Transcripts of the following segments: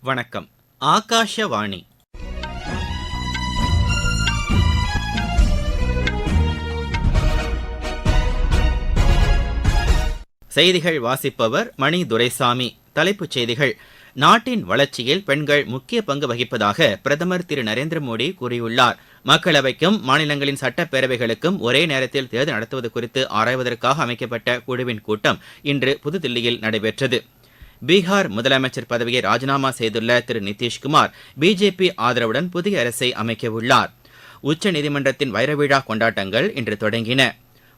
வணக்கம். ஆகாஷவாணி. செய்திகள் வாசிப்பவர் மணி துரைசாமி. தலைப்புச் செய்திகள். நாட்டின் வளர்ச்சியில் பெண்கள் முக்கிய பங்கு வகிப்பதாக பிரதமர் திரு நரேந்திர மோடி கூறியுள்ளார். மக்களவைக்கும் மாநிலங்களின் சட்டப்பேரவைகளுக்கும் ஒரே நேரத்தில் தேர்தல் நடத்துவது குறித்து ஆராய்வதற்காக அமைக்கப்பட்ட குழுவின் கூட்டம் இன்று புதுதில்லியில் நடைபெற்றது. பீகார் முதலமைச்சர் பதவியை ராஜினாமா செய்துள்ள திரு நிதிஷ்குமார் பிஜேபி ஆதரவுடன் புதிய அரசை அமைக்கவுள்ளார். உச்சநீதிமன்றத்தின் வைரவிழா கொண்டாட்டங்கள் இன்று தொடங்கின.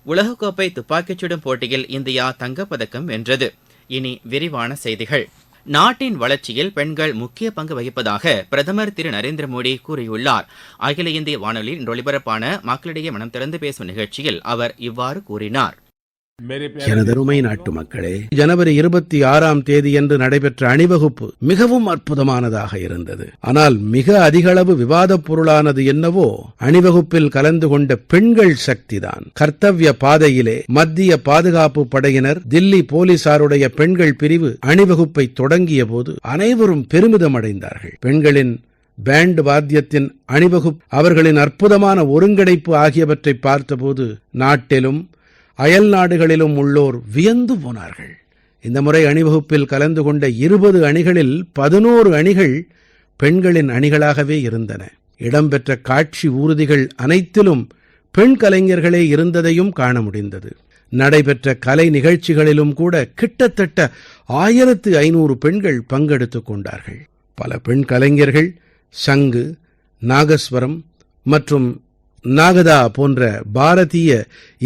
உலகக்கோப்பை துப்பாக்கிச் சுடும் போட்டியில் இந்தியா தங்கப்பதக்கம் வென்றது. இனி விரிவான செய்திகள். நாட்டின் வளர்ச்சியில் பெண்கள் முக்கிய பங்கு வகிப்பதாக பிரதமர் திரு நரேந்திர மோடி கூறியுள்ளார். அகில இந்திய வானொலியில் இன்று ஒலிபரப்பான மக்களிடையே மனம் திறந்து பேசும் நிகழ்ச்சியில் அவர் இவ்வாறு கூறினார். எனதருமை நாட்டு மக்களே, ஜனவரி 26ஆம் தேதியன்று நடைபெற்ற அணிவகுப்பு மிகவும் அற்புதமானதாக இருந்தது. ஆனால் மிக அதிகளவு விவாதப் பொருளானது என்னவோ அணிவகுப்பில் கலந்து கொண்ட பெண்கள் சக்திதான். கர்த்தவ்ய பாதையிலே மத்திய பாதுகாப்பு படையினர், தில்லி போலீசாருடைய பெண்கள் பிரிவு அணிவகுப்பை தொடங்கிய போது அனைவரும் பெருமிதம் அடைந்தார்கள். பெண்களின் பேண்ட் வாத்தியத்தின் அணிவகுப்பு, அவர்களின் அற்புதமான ஒருங்கிணைப்பு ஆகியவற்றை பார்த்தபோது நாட்டிலும் அயல் நாடுகளிலும் உள்ளோர் வியந்து போனார்கள். இந்த முறை அணிவகுப்பில் கலந்து கொண்ட 20 அணிகளில் 11 அணிகள் பெண்களின் அணிகளாகவே இருந்தன. இடம்பெற்ற காட்சி ஊர்திகள் அனைத்திலும் பெண் கலைஞர்களே இருந்ததையும் காண முடிந்தது. நடைபெற்ற கலை நிகழ்ச்சிகளிலும் கூட கிட்டத்தட்ட 1500 பெண்கள் பங்கெடுத்துக் கொண்டார்கள். பல பெண் கலைஞர்கள் சங்கு, நாகஸ்வரம் மற்றும் நாகதா போன்ற பாரதிய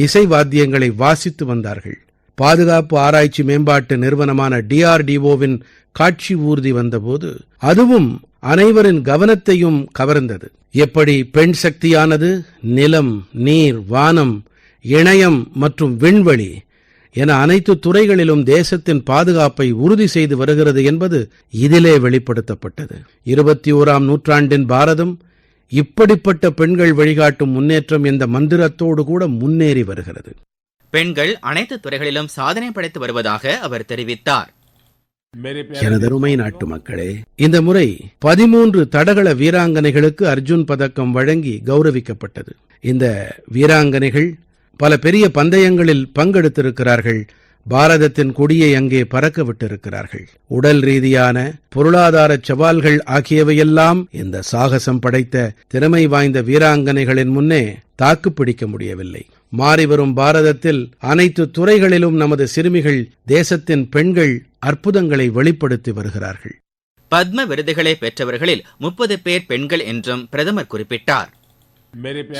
இசை வாத்தியங்களை வாசித்து வந்தார்கள். பாதுகாப்பு ஆராய்ச்சி மேம்பாட்டு நிறுவனமான DRDOவின் காட்சி ஊர்தி வந்தபோது அதுவும் அனைவரின் கவனத்தையும் கவர்ந்தது. எப்படி பெண் சக்தியானது நிலம், நீர், வானம், இணையம் மற்றும் விண்வெளி என அனைத்து துறைகளிலும் தேசத்தின் பாதுகாப்பை உறுதி செய்து வருகிறது என்பது இதிலே வெளிப்படுத்தப்பட்டது. 21ஆம் நூற்றாண்டின் பாரதம் இப்படிப்பட்ட பெண்கள் வழிகாட்டும் முன்னேற்றம் என்ற மந்திரத்தோடு கூட முன்னேறி வருகிறது. பெண்கள் அனைத்து துறைகளிலும் சாதனை படைத்து வருவதாக அவர் தெரிவித்தார். எனதருமை நாட்டு மக்களே, இந்த முறை 13 தடகள வீராங்கனைகளுக்கு அர்ஜுன் பதக்கம் வழங்கி கௌரவிக்கப்பட்டது. இந்த வீராங்கனைகள் பல பெரிய பந்தயங்களில் பங்கெடுத்திருக்கிறார்கள். பாரதத்தின் கொடியை அங்கே பறக்க விட்டிருக்கிறார்கள். உடல் ரீதியான பொருளாதார சவால்கள் ஆகியவையெல்லாம் இந்த சாகசம் படைத்த திறமை வாய்ந்த வீராங்கனைகளின் முன்னே தாக்குப்பிடிக்க முடியவில்லை. மாறிவரும் பாரதத்தில் அனைத்து துறைகளிலும் நமது சிறுமிகள், தேசத்தின் பெண்கள் அற்புதங்களை வெளிப்படுத்தி வருகிறார்கள். பத்ம விருதுகளை பெற்றவர்களில் 30 பேர் பெண்கள் என்றும் பிரதமர் குறிப்பிட்டார்.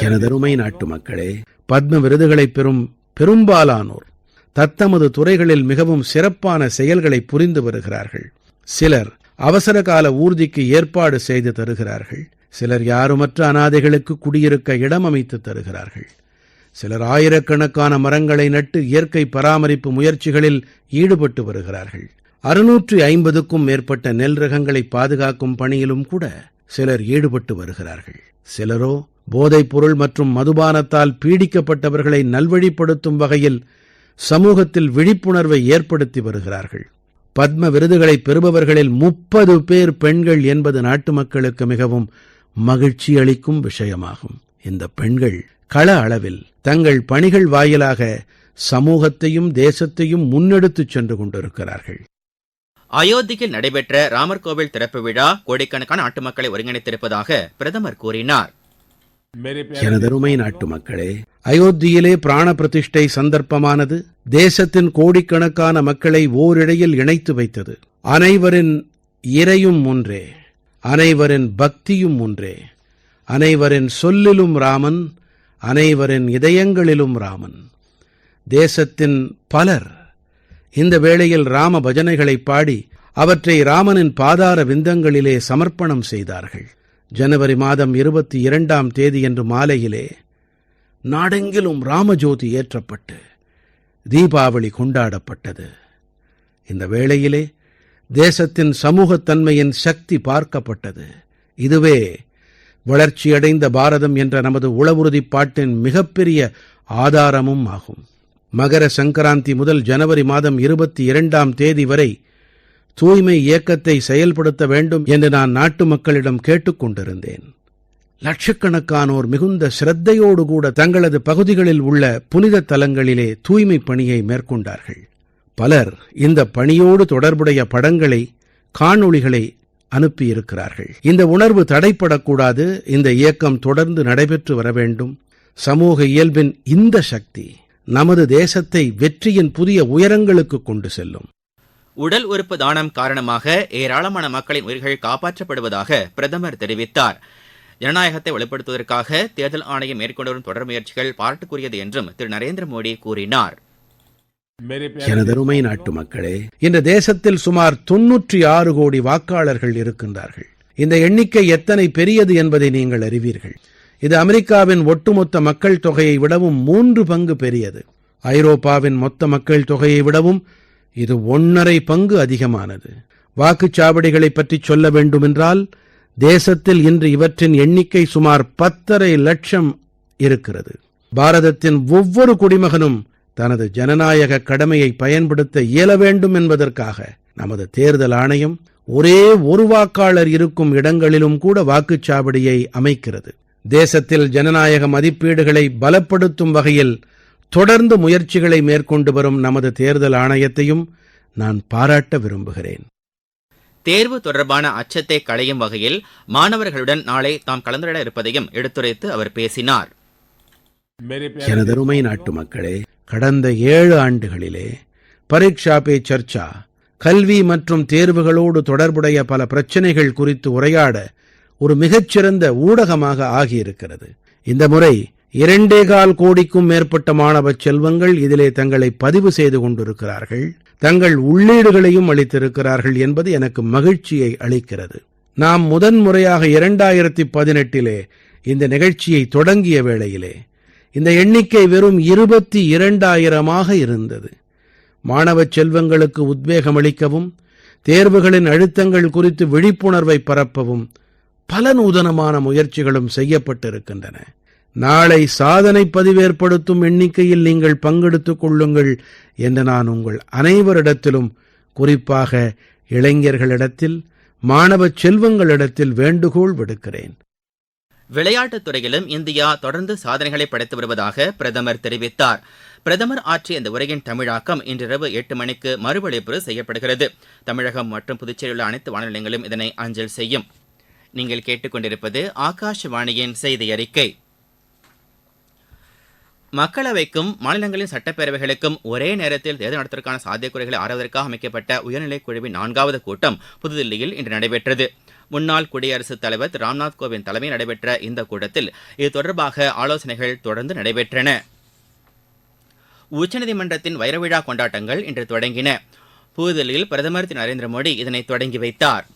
எனதருமை நாட்டு மக்களே, பத்ம விருதுகளை பெறும் பெரும்பாலானோர் தத்தமது துறைகளில் மிகவும் சிறப்பான செயல்களை புரிந்து வருகிறார்கள். சிலர் அவசரகால ஊர்திக்கு ஏற்பாடு செய்து தருகிறார்கள். சிலர் யாருமற்ற அனாதைகளுக்கு குடியிருக்க இடம் அமைத்து தருகிறார்கள். சிலர் ஆயிரக்கணக்கான மரங்களை நட்டு இயற்கை பராமரிப்பு முயற்சிகளில் ஈடுபட்டு வருகிறார்கள். 650க்கும் மேற்பட்ட நெல் ரகங்களை பாதுகாக்கும் பணியிலும் கூட சிலர் ஈடுபட்டு வருகிறார்கள். சிலரோ போதைப் பொருள் மற்றும் மதுபானத்தால் பீடிக்கப்பட்டவர்களை நல்வழிப்படுத்தும் வகையில் சமூகத்தில் விழிப்புணர்வை ஏற்படுத்தி வருகிறார்கள். பத்ம விருதுகளை பெறுபவர்களில் 30 பேர் பெண்கள் என்பது நாட்டு மக்களுக்கு மிகவும் மகிழ்ச்சி அளிக்கும் விஷயமாகும். இந்த பெண்கள் கள அளவில் தங்கள் பணிகள் வாயிலாக சமூகத்தையும் தேசத்தையும் முன்னெடுத்துச் சென்று கொண்டிருக்கிறார்கள். அயோத்தியில் நடைபெற்ற ராமர் கோவில் திறப்பு விழா கோடிக்கணக்கான நாட்டு மக்களை ஒருங்கிணைத்திருப்பதாக பிரதமர் கூறினார். எனதருமை நாட்டு மக்களே, அயோத்தியிலே பிராண பிரதிஷ்டை சந்தர்ப்பமானது தேசத்தின் கோடிக்கணக்கான மக்களை ஓரிழையில் இணைத்து வைத்தது. அனைவரின் இறையும் ஒன்றே, அனைவரின் பக்தியும் ஒன்றே, அனைவரின் சொல்லிலும் ராமன், அனைவரின் இதயங்களிலும் ராமன். தேசத்தின் பலர் இந்த வேளையில் ராம பஜனைகளை பாடி அவற்றை ராமனின் பாதார விந்தங்களிலே சமர்ப்பணம் செய்தார்கள். ஜனவரி மாதம் 22ஆம் தேதியன்று மாலையிலே நாடெங்கிலும் ராமஜோதி ஏற்றப்பட்டு தீபாவளி கொண்டாடப்பட்டது. இந்த வேளையிலே தேசத்தின் சமூகத்தன்மையின் சக்தி பார்க்கப்பட்டது. இதுவே வளர்ச்சியடைந்த பாரதம் என்ற நமது உளவுறுதிப்பாட்டின் மிகப்பெரிய ஆதாரமும் ஆகும். மகர சங்கராந்தி முதல் ஜனவரி மாதம் 22ஆம் தேதி வரை தூய்மை இயக்கத்தை செயல்படுத்த வேண்டும் என்று நான் நாட்டு மக்களிடம் கேட்டுக் கொண்டிருந்தேன். லட்சக்கணக்கானோர் மிகுந்த சிரத்தையோடு கூட தங்களது பகுதிகளில் உள்ள புனித தலங்களிலே தூய்மைப் பணியை மேற்கொண்டார்கள். பலர் இந்த பணியோடு தொடர்புடைய படங்களை, காணொளிகளை அனுப்பியிருக்கிறார்கள். இந்த உணர்வு தடைப்படக்கூடாது. இந்த இயக்கம் தொடர்ந்து நடைபெற்று வர வேண்டும். சமூக இயல்பின் இந்த சக்தி நமது தேசத்தை வெற்றியின் புதிய உயரங்களுக்கு கொண்டு செல்லும். உடல் உறுப்பு தானம் காரணமாக ஏராளமான மக்களின் உயிர்கள் காப்பாற்றப்படுவதாக பிரதமர் தெரிவித்தார். ஜனநாயகத்தை வலுப்படுத்துவதற்காக தேர்தல் ஆணையம் மேற்கொண்டு வரும் தொடர் முயற்சிகள் பாராட்டுக்குரியது என்றும் திரு நரேந்திர மோடி கூறினார். எனதருமை நாட்டு மக்களே, இந்த தேசத்தில் சுமார் 96 கோடி வாக்காளர்கள் இருக்கின்றார்கள். இந்த எண்ணிக்கை எத்தனை பெரியது என்பதை நீங்கள் அறிவீர்கள். இது அமெரிக்காவின் ஒட்டுமொத்த மக்கள் தொகையை விடவும் 3 பங்கு பெரியது. ஐரோப்பாவின் மொத்த மக்கள் தொகையை விடவும் இது 1½ பங்கு அதிகமானது. வாக்குச்சாவடிகளைப் பற்றி சொல்ல வேண்டுமென்றால், தேசத்தில் இன்று இவற்றின் எண்ணிக்கை சுமார் 10½ லட்சம் இருக்கிறது. பாரதத்தின் ஒவ்வொரு குடிமகனும் தனது ஜனநாயக கடமையை பயன்படுத்த இயல வேண்டும் என்பதற்காக நமது தேர்தல் ஆணையம் ஒரே ஒரு வாக்காளர் இருக்கும் இடங்களிலும் கூட வாக்குச்சாவடியை அமைக்கிறது. தேசத்தில் ஜனநாயக மதிப்பீடுகளை பலப்படுத்தும் வகையில் தொடர்ந்து முயற்சிகளை மேற்கொண்டு வரும் நமது தேர்தல் ஆணையத்தையும் நான் பாராட்ட விரும்புகிறேன். தேர்வு தொடர்பான அச்சத்தை களையும் வகையில் மாணவர்களுடன் நாளை தாம் கலந்துரையாட இருப்பதையும் எடுத்துரைத்து அவர் பேசினார். எனதருமை நாட்டு மக்களே, கடந்த 7 ஆண்டுகளிலே பரீட்சா பே சர்ச்சா கல்வி மற்றும் தேர்வுகளோடு தொடர்புடைய பல பிரச்சனைகள் குறித்து உரையாட ஒரு மிகச்சிறந்த ஊடகமாக ஆகியிருக்கிறது. இந்த முறை 2.25 கோடிக்கும் மேற்பட்ட மாணவச் செல்வங்கள் இதிலே தங்களை பதிவு செய்து கொண்டிருக்கிறார்கள். தங்கள் உள்ளீடுகளையும் அளித்திருக்கிறார்கள் என்பது எனக்கு மகிழ்ச்சியை அளிக்கிறது. நாம் முதன்முறையாக 2018 இந்த நிகழ்ச்சியை தொடங்கிய வேளையிலே இந்த எண்ணிக்கை வெறும் 22,000 இருந்தது. மாணவச் செல்வங்களுக்கு உத்வேகம் அளிக்கவும், தேர்வுகளின் அழுத்தங்கள் குறித்து விழிப்புணர்வை பரப்பவும் பல நூதனமான முயற்சிகளும் செய்யப்பட்டிருக்கின்றன. நாளை சாதனை பதிவேற்படுத்தும் எண்ணிக்கையில் நீங்கள் பங்கெடுத்துக் கொள்ளுங்கள் என்று நான் உங்கள் அனைவரிடத்திலும், குறிப்பாக இளைஞர்களிடத்தில், மாணவச் செல்வங்களிடத்தில் வேண்டுகோள் விடுக்கிறேன். விளையாட்டுத் துறையிலும் இந்தியா தொடர்ந்து சாதனைகளை படைத்து வருவதாக பிரதமர் தெரிவித்தார். பிரதமர் ஆற்றிய இந்த உரையின் தமிழாக்கம் இன்றிரவு 8 மணிக்கு மறுஒலிபரப்பு செய்யப்படுகிறது. தமிழகம் மற்றும் புதுச்சேரியில் உள்ள அனைத்து வானொலி நிலையங்களும் இதனை அஞ்சல் செய்யும். நீங்கள் கேட்டுக்கொண்டிருப்பது ஆகாஷவாணியின் செய்தி அறிக்கை. மக்களவைக்கும் மாநிலங்களின் சட்டப்பேரவைகளுக்கும் ஒரே நேரத்தில் தேர்தல் நடத்துவதற்கான சாத்தியக்கூறுகளை ஆராய்வதற்காக அமைக்கப்பட்ட உயர்நிலைக் குழுவின் 4வது கூட்டம் புதுதில்லியில் இன்று நடைபெற்றது. முன்னாள் குடியரசுத் தலைவர் திரு ராம்நாத் கோவிந்த் தலைமையில் நடைபெற்ற இந்த கூட்டத்தில் இது தொடர்பாக ஆலோசனைகள் தொடர்ந்து நடைபெற்றன. உச்சநீதிமன்றத்தின் வைரவிழா கொண்டாட்டங்கள் இன்று தொடங்கின. புதுதில்லியில் பிரதமர் திரு நரேந்திர மோடி இதனை தொடங்கி வைத்தார்.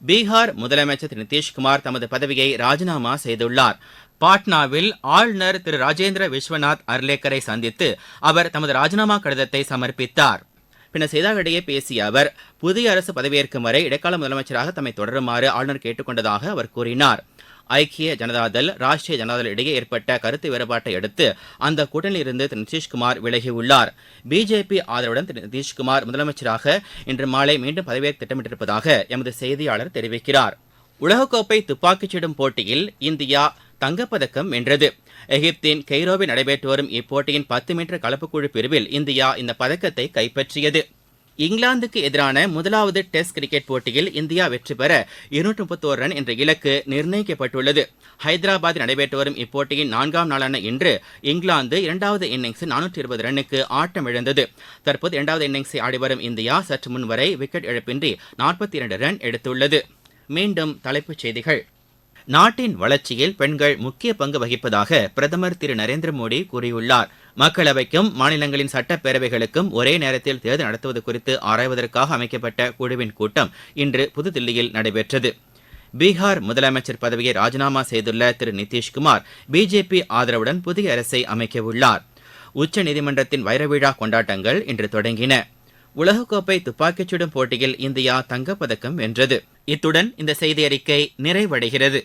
பீகார் முதலமைச்சர் திரு நிதிஷ்குமார் தமது பதவியை ராஜினாமா செய்துள்ளார். பாட்னாவில் ஆளுநர் திரு ராஜேந்திர விஸ்வநாத் அர்லேக்கரை சந்தித்து அவர் தமது ராஜினாமா கடிதத்தை சமர்ப்பித்தார். பின்னர் செய்தியாளர்களிடையே பேசிய அவர், புதிய அரசு பதவியேற்கும் வரை இடைக்கால முதலமைச்சராக தம்மை தொடருமாறு ஆளுநர் கேட்டுக்கொண்டதாக அவர் கூறினார். ஐக்கிய ஜனதாதள், ராஷ்டிரிய ஜனதாதள் இடையே ஏற்பட்ட கருத்து வேறுபாட்டை அடுத்து அந்த கூட்டணியில் இருந்து திரு நிதிஷ்குமார் விலகியுள்ளார். பிஜேபி ஆதரவுடன் திரு நிதிஷ்குமார் முதலமைச்சராக இன்று மாலை மீண்டும் பதவியேற்க திட்டமிட்டிருப்பதாக எமது செய்தியாளர் தெரிவிக்கிறார். உலகக்கோப்பை துப்பாக்கிச் சுடும் போட்டியில் இந்தியா தங்கப்பதக்கம் வென்றது. எகிப்தின் கெய்ரோவில் நடைபெற்று வரும் இப்போட்டியின் 10 மீட்டர் கலப்புக்குழு பிரிவில் இந்தியா இந்த பதக்கத்தை கைப்பற்றியது. இங்கிலாந்துக்கு எதிரான முதலாவது டெஸ்ட் கிரிக்கெட் போட்டியில் இந்தியா வெற்றி பெற 231 ரன் என்ற இலக்கு நிர்ணயிக்கப்பட்டுள்ளது. ஹைதராபாத்தில் நடைபெற்று வரும் இப்போட்டியின் 4ஆம் நாளான இன்று இங்கிலாந்து 2வது இன்னிங்ஸில் 420 ரன்னுக்கு ஆட்டமிழந்தது. தற்போது 2வது இன்னிங்ஸை ஆடிவரும் இந்தியா சற்று முன் வரை விக்கெட் இழப்பின்றி 42 ரன் எடுத்துள்ளது. மீண்டும் தலைப்புச் செய்திகள். நாட்டின் வளர்ச்சியில் பெண்கள் முக்கிய பங்கு வகிப்பதாக பிரதமர் திரு நரேந்திர மோடி கூறியுள்ளார். மக்களவைக்கும் மாநிலங்களின் சட்டப்பேரவைகளுக்கும் ஒரே நேரத்தில் தேர்தல் நடத்துவது குறித்து ஆராய்வதற்காக அமைக்கப்பட்ட குழுவின் கூட்டம் இன்று புதுதில்லியில் நடைபெற்றது. பீகார் முதலமைச்சர் பதவியை ராஜினாமா செய்துள்ள திரு நிதிஷ்குமார் பிஜேபி ஆதரவுடன் புதிய அரசை அமைக்கவுள்ளார். உச்சநீதிமன்றத்தின் வைரவிழா கொண்டாட்டங்கள் இன்று தொடங்கின. உலகக்கோப்பை துப்பாக்கிச் சுடும் போட்டியில் இந்தியா தங்கப்பதக்கம் வென்றது. இத்துடன் இந்த செய்தி அறிக்கை நிறைவடைகிறது.